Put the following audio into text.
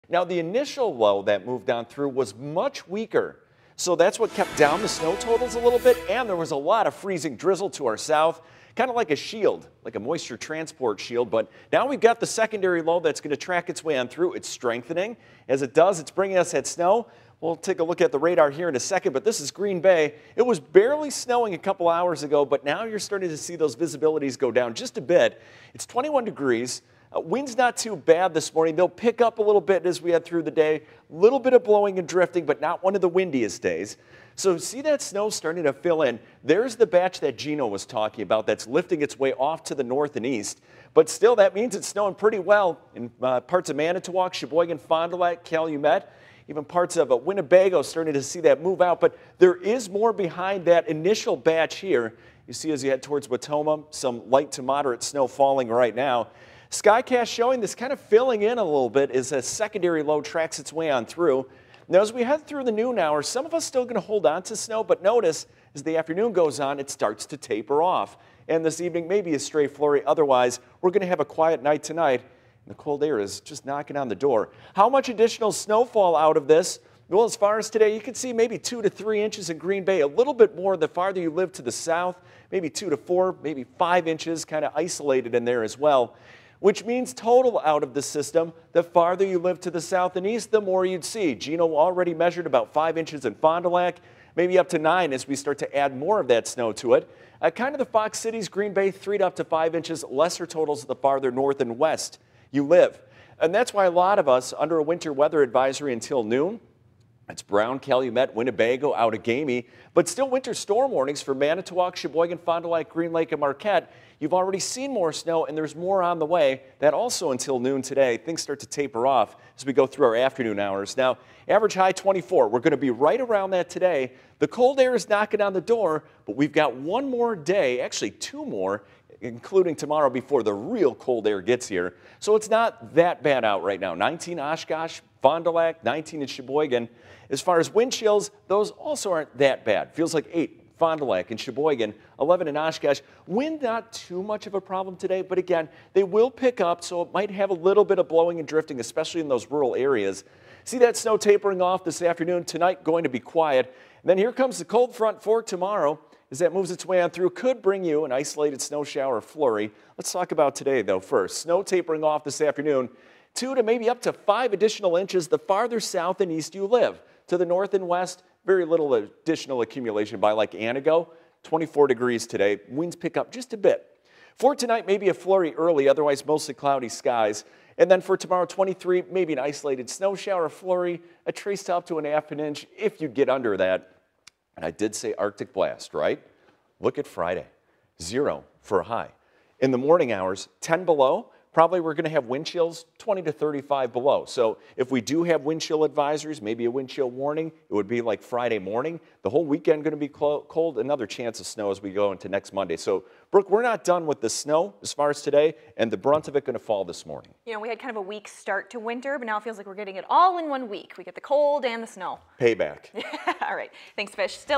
Now, the initial low that moved on through was much weaker. So that's what kept down the snow totals a little bit, and there was a lot of freezing drizzle to our south, kind of like a shield, like a moisture transport shield. But now we've got the secondary low that's going to track its way on through. It's strengthening. As it does, it's bringing us that snow. We'll take a look at the radar here in a second, but this is Green Bay. It was barely snowing a couple hours ago, but now you're starting to see those visibilities go down just a bit. It's 21 degrees. Wind's not too bad this morning. They'll pick up a little bit as we head through the day. A little bit of blowing and drifting, but not one of the windiest days. So see that snow starting to fill in. There's the batch that Gino was talking about that's lifting its way off to the north and east. But still, that means it's snowing pretty well in parts of Manitowoc, Sheboygan, Fond du Lac, Calumet. Even parts of Winnebago starting to see that move out. But there is more behind that initial batch here. You see as you head towards Watoma, some light to moderate snow falling right now. Skycast showing this kind of filling in a little bit as a secondary low tracks its way on through. Now, as we head through the noon hours, some of us still going to hold on to snow, but notice as the afternoon goes on, it starts to taper off. And this evening, maybe a stray flurry. Otherwise, we're going to have a quiet night tonight. And the cold air is just knocking on the door. How much additional snowfall out of this? Well, as far as today, you can see maybe 2 to 3 inches in Green Bay, a little bit more the farther you live to the south, maybe 2 to 4, maybe 5 inches kind of isolated in there as well. Which means total out of the system, the farther you live to the south and east, the more you'd see. Gino already measured about 5 inches in Fond du Lac, maybe up to 9 as we start to add more of that snow to it. Kind of the Fox Cities, Green Bay, 3 to up to 5 inches, lesser totals the farther north and west you live. And that's why a lot of us under a winter weather advisory until noon. It's Brown, Calumet, Winnebago, Outagamie, but still winter storm warnings for Manitowoc, Sheboygan, Fond du Lac, Green Lake, and Marquette. You've already seen more snow, and there's more on the way. That also until noon today. Things start to taper off as we go through our afternoon hours. Now, average high 24. We're going to be right around that today. The cold air is knocking on the door, but we've got one more day, actually 2 more, including tomorrow before the real cold air gets here. So it's not that bad out right now. 19 Oshkosh, Fond du Lac, 19 in Sheboygan. As far as wind chills, those also aren't that bad. Feels like 8 Fond du Lac and Sheboygan, 11 in Oshkosh. Wind not too much of a problem today, but again, they will pick up, so it might have a little bit of blowing and drifting, especially in those rural areas. See that snow tapering off this afternoon. Tonight going to be quiet. And then here comes the cold front for tomorrow. As that moves its way on through, could bring you an isolated snow shower or flurry. Let's talk about today, though, first. Snow tapering off this afternoon, 2 to maybe up to 5 additional inches the farther south and east you live. To the north and west, very little additional accumulation by like Anago. 24 degrees today. Winds pick up just a bit. For tonight, maybe a flurry early, otherwise mostly cloudy skies. And then for tomorrow, 23, maybe an isolated snow shower, flurry, a trace to up to 1/2 inch if you get under that. And I did say Arctic blast, right? Look at Friday, 0 for a high. In the morning hours, 10 below. Probably we're going to have wind chills 20 to 35 below. So if we do have wind chill advisories, maybe a wind chill warning, it would be like Friday morning. The whole weekend going to be cold, another chance of snow as we go into next Monday. So, Brooke, we're not done with the snow as far as today, and the brunt of it going to fall this morning. You know, we had kind of a weak start to winter, but now it feels like we're getting it all in one week. We get the cold and the snow. Payback. All right. Thanks, Fish. Still